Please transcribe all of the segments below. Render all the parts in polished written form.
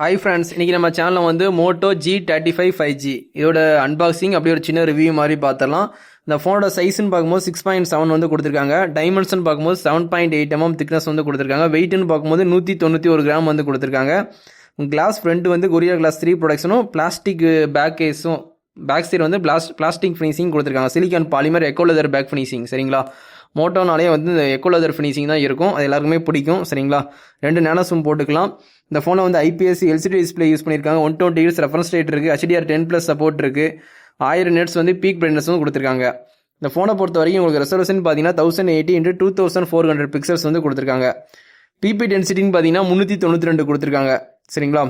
Hi friends, இன்றைக்கி நம்ம சேனலில் வந்து மோட்டோ G35 5G இதோட அன்பாக்சிங் அப்படியே ஒரு சின்ன ரிவ்யூ மாதிரி பார்த்துடலாம். இந்த ஃபோனோட சைஸ்ன்னு பார்க்கும்போது 6.7 வந்து கொடுத்துருக்காங்க. டைமென்ஷன் பார்க்கும்போது 7.8 mm திக்னஸ் வந்து கொடுத்துருக்காங்க. வெயிட்னு பார்க்கும்போது 191 கிராம் வந்து கொடுத்துருக்காங்க. கிளாஸ் ஃப்ரண்ட் வந்து கொரியா கிளாஸ் 3 ப்ரொடக்ஷனும் பிளாஸ்டிக் பேக் கேஸும் பேக் சைடு வந்து பிளாஸ்டிக் ஃபினிஷிங் கொடுத்துருக்காங்க. Silicon polymer eco leather back finishing. சரிங்களா, மோட்டோனாலே வந்து இந்த எக்கோ லெதர் ஃபினிஷிங் தான் இருக்கும், அது எல்லாருக்குமே பிடிக்கும். சரிங்களா, 2 நேனோ சிம் போட்டுக்கலாம். இந்த ஃபோனில் வந்து IPS LCD டிஸ்பிளே யூஸ் பண்ணியிருக்காங்க. 120 Hz ரெஃபரன்ஸ் ரேட் இருக்குது. HDR10+ சப்போர்ட் இருக்குது. 1000 nits வந்து பீக் பிரைட்னஸும் கொடுத்துருக்காங்க. இந்த ஃபோனை பொறுத்த வரைக்கும் உங்களுக்கு ரெசல்யூஷன் பார்த்தீங்கன்னா 1080 x 2400 பிக்சல்ஸ் வந்து கொடுத்துருக்காங்க. பிபி டென்சிட்டின்னு பார்த்தீங்கன்னா 392 கொடுத்துருக்காங்க. சரிங்களா,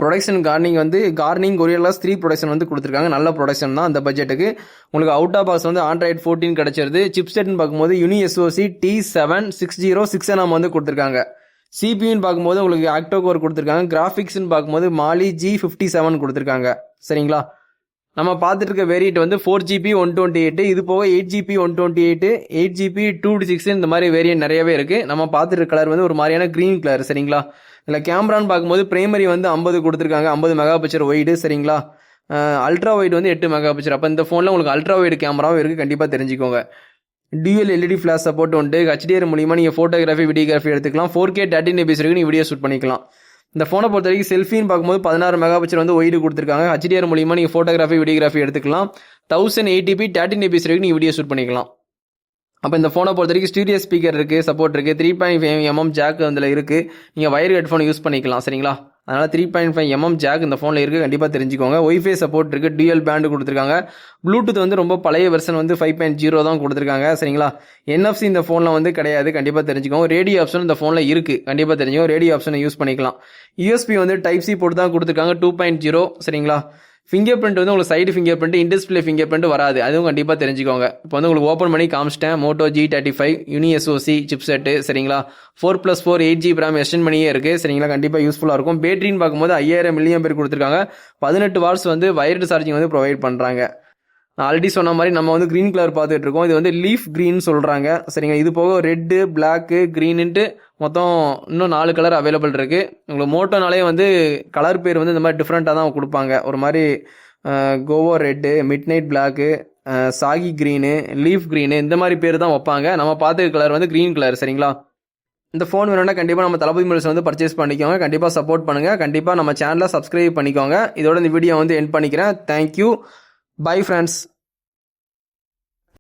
protection Corning Gorilla glass 3 protection வந்து கொடுத்துருக்காங்க. நல்ல ப்ரொடக்ஷன் தான் அந்த பட்ஜெட்டுக்கு. உங்களுக்கு அவுட் ஆஃப் பாக்ஸ் வந்து Android 14 கிடச்சிருது. சிப்செட்னு பார்க்கும்போது UniSoC T760 வந்து கொடுத்துருக்காங்க. சிபியூன்னு பார்க்கும்போது உங்களுக்கு ஆக்டோகோர் கொடுத்துருக்காங்க. கிராஃபிக்ஸ்ன்னு பார்க்கும்போது மாலி G57 கொடுத்துருக்காங்க. சரிங்களா, நம்ம பார்த்துட்டு இருக்க வேரியண்ட் வந்து 4GB 128, இது போக 8GB 128, 8GB 256 இந்த மாதிரி வேரியன்ட் நிறையவே இருக்குது. நம்ம பார்த்துட்டு இருக்க கலர் வந்து ஒரு மாதிரியான க்ரீன் கலர். சரிங்களா, இல்லை கேமரான்னு பார்க்கும்போது பிரைமரி வந்து 50 கொடுத்துருக்காங்க, 50 மெகாபிக்சல் ஒய்டு. சரிங்களா, அல்ட்ரா ஒய்டு வந்து 8 மெகாபிக்சல். அப்போ இந்த ஃபோனில் உங்களுக்கு அல்ட்ரா ஒய்டு கேமராவும் இருக்குது, கண்டிப்பாக தெரிஞ்சுக்கோங்க. டியூஎல் LED ஃபிளாஷ் சப்போர்ட் உண்டு. HDR மூலியமாக நீங்கள் ஃபோட்டோகிராஃபி வீடியோகிராஃபி எடுத்துக்கலாம். 4K 13 MB வரைக்கும் நீங்கள் வீடியோ ஷூட் பண்ணிக்கலாம். இந்த ஃபோனை பொறுத்த வரைக்கும் செல்ஃபின்னு பார்க்கும்போது 16 மெகாபிக்சல் வந்து ஒய்டு கொடுத்துருக்காங்க. HDR மூலியமாக நீங்கள் ஃபோட்டோகிராஃபி வீடியோகிராஃபி எடுத்துக்கலாம். 1080p 13 MB வரைக்கும் நீங்கள் வீடியோ ஷூட் பண்ணிக்கலாம். அப்போ இந்த ஃபோனை பொறுத்த வரைக்கும் ஸ்டீரியோ ஸ்பீக்கர் இருக்குது, சப்போர்ட் இருக்குது. 3.5 mm ஜாக் அதில் இருக்குது, நீங்கள் வயர் ஹெட்ஃபோன் யூஸ் பண்ணிக்கலாம். சரிங்களா, அதனால் 3.5 mm ஜாக் இந்த ஃபோனில் இருக்குது, கண்டிப்பாக தெரிஞ்சுக்கோங்க. ஒய்ஃபை சப்போர்ட் இருக்குது, டியூஎல் பேண்டு கொடுத்துருக்காங்க. ப்ளூடூத் வந்து ரொம்ப பழைய வெர்ஷன் வந்து 5.0 தான் கொடுத்துருக்காங்க. சரிங்களா, NFC இந்த ஃபோனில் வந்து கிடையாது, கண்டிப்பாக தெரிஞ்சுக்கோங்க. ரேடியோ ஆப்ஷன் இந்த ஃபோனில் இருக்குது, கண்டிப்பாக தெரிஞ்சுக்கோங்க. ரேடியோ ஆப்ஷனை யூஸ் பண்ணிக்கலாம். USB வந்து Type C போட்டு தான் கொடுத்துருக்காங்க 2.0. சரிங்களா, ஃபிங்கர் பிரிண்ட் வந்து உங்களுக்கு side finger print, in-display finger print வராது, அதுவும் கண்டிப்பாக தெரிஞ்சுக்கோங்க. இப்போ வந்து உங்களுக்கு ஓப்பன் பண்ணி காமிச்சிட்டேன். Moto G35 UniSoC chipset. சரிங்களா, 4+4 8GB RAM எக்ஸ்டெண்ட் பண்ணியே இருக்குது. சரிங்களா, கண்டிப்பாக யூஸ்ஃபுல்லாக இருக்கும். பேட்டரின்னு பார்க்கும்போது 5000 mAh கொடுத்துருக்காங்க. 18 வாட்ஸ் வந்து வயர்டு சார்ஜிங் வந்து ப்ரொவைட் பண்ணுறாங்க. நான் ஆல்ரெடி சொன்ன மாதிரி நம்ம வந்து க்ரீன் கலர் பார்த்துட்டு இருக்கோம். இது வந்து லீஃப் க்ரீன் சொல்கிறாங்க. சரிங்க, இது போக ரெட்டு, பிளாக்கு, க்ரீனுன்ட்டு மொத்தம் இன்னும் 4 கலர் அவைலபிள் இருக்குது. உங்களுக்கு மோட்டோனாலே வந்து கலர் பேர் வந்து இந்த மாதிரி டிஃப்ரெண்ட்டாக தான் கொடுப்பாங்க. ஒரு மாதிரி Goa red, midnight black, sage green, leaf green, இந்த மாதிரி பேர் தான் வைப்பாங்க. நம்ம பார்த்து கலர் வந்து க்ரீன் கலர். சரிங்களா, இந்த ஃபோன் வேணும்னா கண்டிப்பாக நம்ம தளபதி மொபைல்ஸ் வந்து பர்ச்சேஸ் பண்ணிக்கோங்க. கண்டிப்பாக சப்போர்ட் பண்ணுங்கள். கண்டிப்பாக நம்ம சேனலை சப்ஸ்கிரைப் பண்ணிக்கோங்க. இதோட இந்த வீடியோ வந்து எண்ட் பண்ணிக்கிறேன். தேங்க்யூ. Bye friends.